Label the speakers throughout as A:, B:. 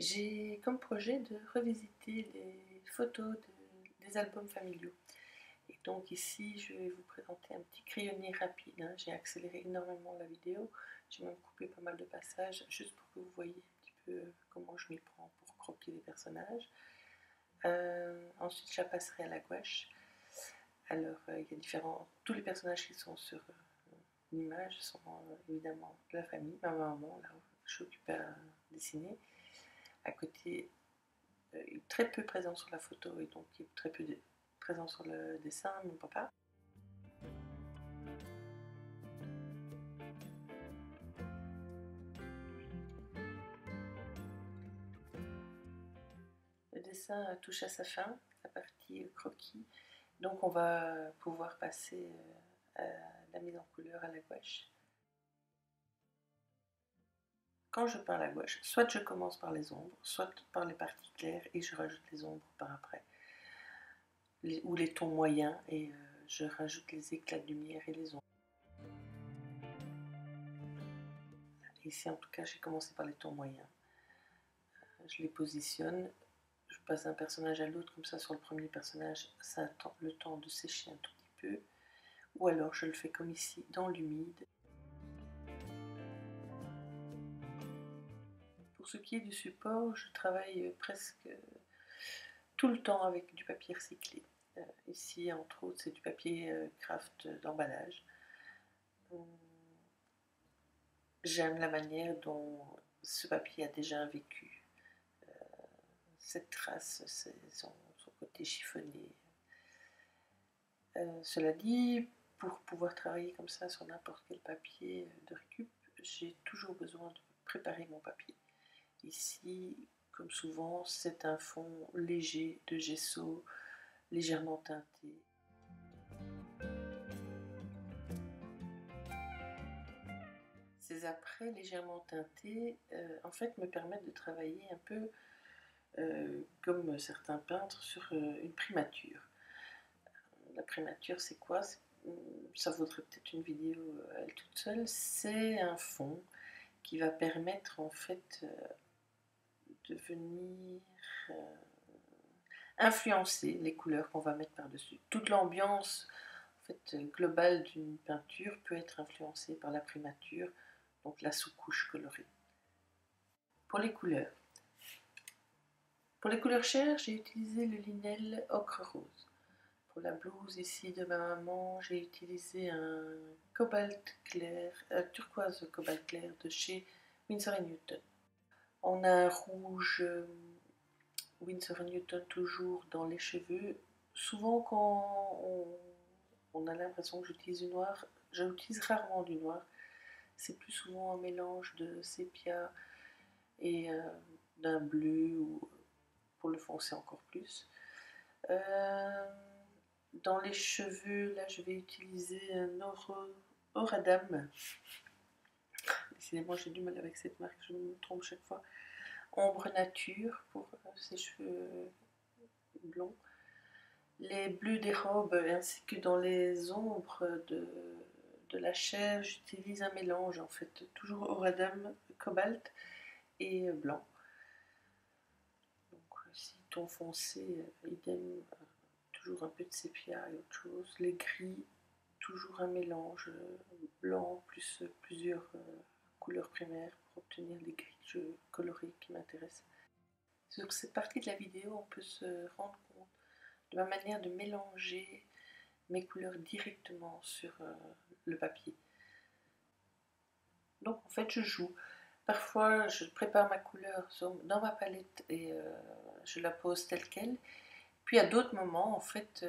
A: J'ai comme projet de revisiter les photos des albums familiaux. Et donc ici, je vais vous présenter un petit crayonné rapide, hein. J'ai accéléré énormément la vidéo, j'ai même coupé pas mal de passages, juste pour que vous voyez un petit peu comment je m'y prends pour croquer les personnages. Ensuite, je la passerai à la gouache. Alors, il y a tous les personnages qui sont sur l'image sont évidemment de la famille, ma maman, là, je suis occupée à dessiner. À côté, très peu présent sur la photo et donc très peu présent sur le dessin, mon papa. Le dessin touche à sa fin, la partie croquis, donc on va pouvoir passer à la mise en couleur à la gouache. Quand je peins à la gouache, soit je commence par les ombres, soit par les parties claires et je rajoute les ombres par après, ou les tons moyens et je rajoute les éclats de lumière et les ombres. Ici en tout cas j'ai commencé par les tons moyens. Je les positionne, je passe d'un personnage à l'autre, comme ça sur le premier personnage ça attend le temps de sécher un tout petit peu, ou alors je le fais comme ici dans l'humide. Pour ce qui est du support, je travaille presque tout le temps avec du papier recyclé. Ici entre autres c'est du papier craft d'emballage. J'aime la manière dont ce papier a déjà vécu. Cette trace, c'est son côté chiffonné. Cela dit, pour pouvoir travailler comme ça sur n'importe quel papier de récup, j'ai toujours besoin de préparer mon papier. Ici, comme souvent, c'est un fond léger de gesso, légèrement teinté. Ces apprêts légèrement teintés, en fait, me permettent de travailler un peu comme certains peintres sur une primature. La primature, c'est quoi? Ça vaudrait peut-être une vidéo à elle toute seule. C'est un fond qui va permettre en fait de venir influencer les couleurs qu'on va mettre par-dessus. Toute l'ambiance en fait, globale d'une peinture peut être influencée par la primature, donc la sous-couche colorée. Pour les couleurs chères, j'ai utilisé le Linel ocre rose. Pour la blouse ici de ma maman, j'ai utilisé un cobalt clair, turquoise cobalt clair de chez Winsor & Newton. On a un rouge Winsor & Newton toujours dans les cheveux. Souvent quand on a l'impression que j'utilise du noir, j'utilise rarement du noir. C'est plus souvent un mélange de sépia et d'un bleu ou pour le foncer encore plus. Dans les cheveux, là, je vais utiliser un Oradam. Décidément, j'ai du mal avec cette marque, je me trompe chaque fois. Ombre nature pour ces cheveux blonds. Les bleus des robes, ainsi que dans les ombres de la chair, j'utilise un mélange, en fait, toujours Oradam, cobalt et blanc. Donc, si ton foncé, idem, toujours un peu de sépia et autre chose. Les gris, toujours un mélange blanc plus plusieurs couleurs primaires pour obtenir les gris colorés qui m'intéressent. Sur cette partie de la vidéo, on peut se rendre compte de ma manière de mélanger mes couleurs directement sur le papier. Donc en fait je joue. Parfois je prépare ma couleur dans ma palette et je la pose telle qu'elle. Puis à d'autres moments, en fait,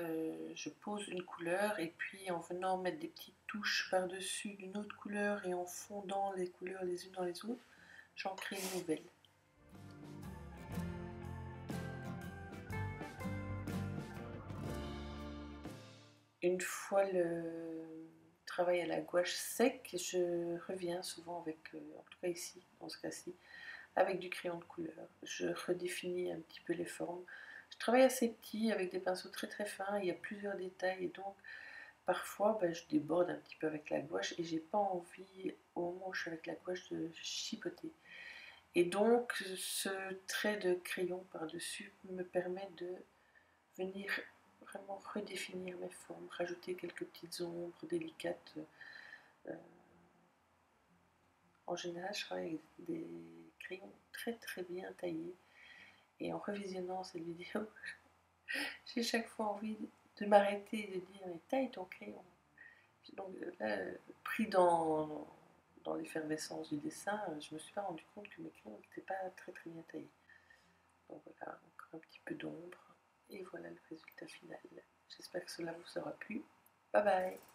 A: je pose une couleur et puis en venant mettre des petites touches par-dessus d'une autre couleur et en fondant les couleurs les unes dans les autres, j'en crée une nouvelle. Une fois le travail à la gouache sec, je reviens souvent avec, en tout cas ici, dans ce cas-ci, avec du crayon de couleur. Je redéfinis un petit peu les formes. Je travaille assez petit avec des pinceaux très très fins, il y a plusieurs détails et donc parfois je déborde un petit peu avec la gouache et j'ai pas envie au moment où je suis avec la gouache de chipoter. Et donc ce trait de crayon par-dessus me permet de venir vraiment redéfinir mes formes, rajouter quelques petites ombres délicates. En général, je travaille avec des crayons très très bien taillés. Et en revisionnant cette vidéo, j'ai chaque fois envie de m'arrêter et de dire mais taille ton crayon. Donc là, pris dans l'effervescence du dessin, je me suis pas rendu compte que mes crayons n'étaient pas très très bien taillés. Donc voilà, encore un petit peu d'ombre. Et voilà le résultat final. J'espère que cela vous aura plu. Bye bye!